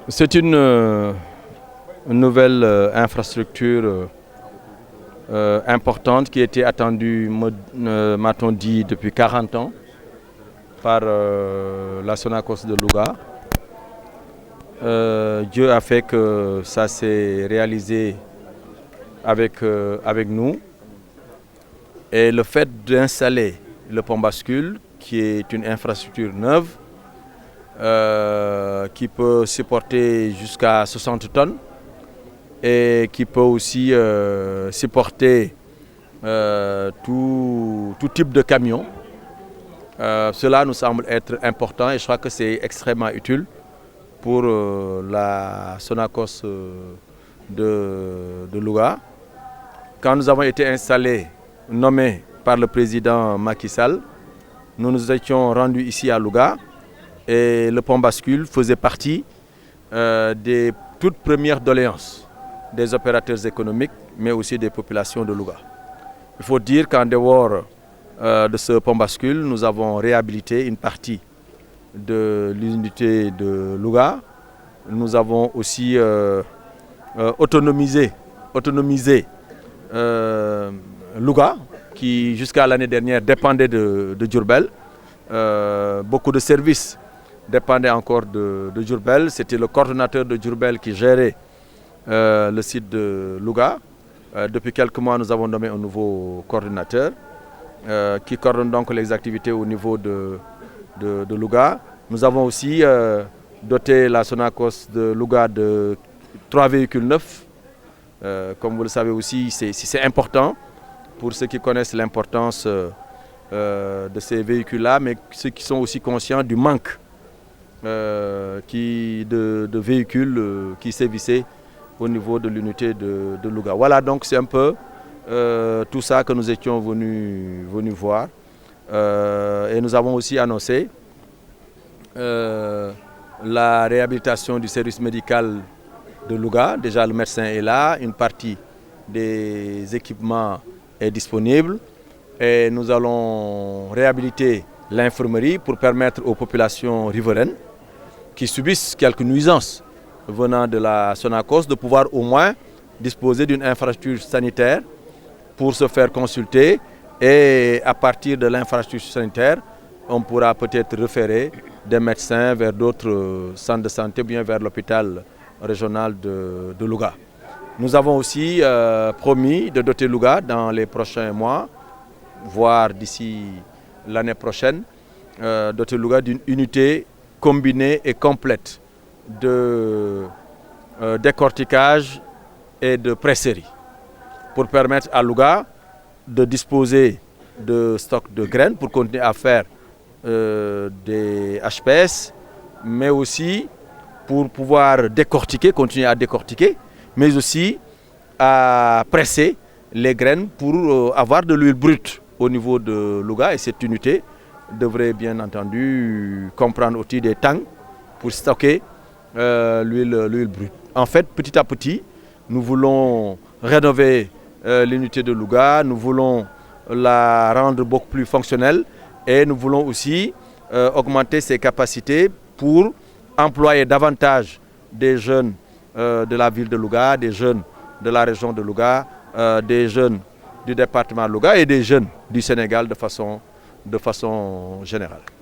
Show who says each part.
Speaker 1: C'est une nouvelle infrastructure importante qui était attendue, m'a-t-on dit, depuis 40 ans par la Sonacos de Louga. Dieu a fait que ça s'est réalisé avec nous. Et le fait d'installer le pont bascule, qui est une infrastructure neuve, qui peut supporter jusqu'à 60 tonnes et qui peut aussi supporter tout type de camion. Cela nous semble être important et je crois que c'est extrêmement utile pour la Sonacos de Louga. Quand nous avons été nommés par le président Macky Sall, nous nous étions rendus ici à Louga et le pont bascule faisait partie des toutes premières doléances des opérateurs économiques, mais aussi des populations de Louga. Il faut dire qu'en dehors de ce pont bascule, nous avons réhabilité une partie de l'unité de Louga. Nous avons aussi autonomisé Louga, qui jusqu'à l'année dernière dépendait de Diourbel. Beaucoup de services dépendaient encore de Diourbel. C'était le coordonnateur de Diourbel qui gérait le site de Louga. Depuis quelques mois, nous avons nommé un nouveau coordonnateur qui coordonne donc les activités au niveau de Louga. Nous avons aussi doté la Sonacos de Louga de 3 véhicules neufs. Comme vous le savez aussi, c'est important pour ceux qui connaissent l'importance de ces véhicules-là, mais ceux qui sont aussi conscients du manque de véhicules qui sévissaient au niveau de l'unité de Louga. Voilà, donc c'est un peu tout ça que nous étions venus voir. Et nous avons aussi annoncé la réhabilitation du service médical de Louga. Déjà, le médecin est là, une partie des équipements est disponible et nous allons réhabiliter l'infirmerie pour permettre aux populations riveraines qui subissent quelques nuisances venant de la Sonacos de pouvoir au moins disposer d'une infrastructure sanitaire pour se faire consulter, et à partir de l'infrastructure sanitaire, on pourra peut-être référer des médecins vers d'autres centres de santé, bien vers l'hôpital régional de Louga. Nous avons aussi promis de doter Louga dans les prochains mois, voire d'ici l'année prochaine, doter Louga d'une unité combinée et complète de décortiquage et de presserie pour permettre à Louga de disposer de stocks de graines pour continuer à faire des HPS, mais aussi pour pouvoir continuer à décortiquer, mais aussi à presser les graines pour avoir de l'huile brute au niveau de Louga. Et cette unité devrait bien entendu comprendre aussi des tanks pour stocker l'huile brute. En fait, petit à petit, nous voulons rénover l'unité de Louga, nous voulons la rendre beaucoup plus fonctionnelle et nous voulons aussi augmenter ses capacités pour employer davantage des jeunes de la ville de Louga, des jeunes de la région de Louga, des jeunes du département de Louga et des jeunes du Sénégal de façon générale.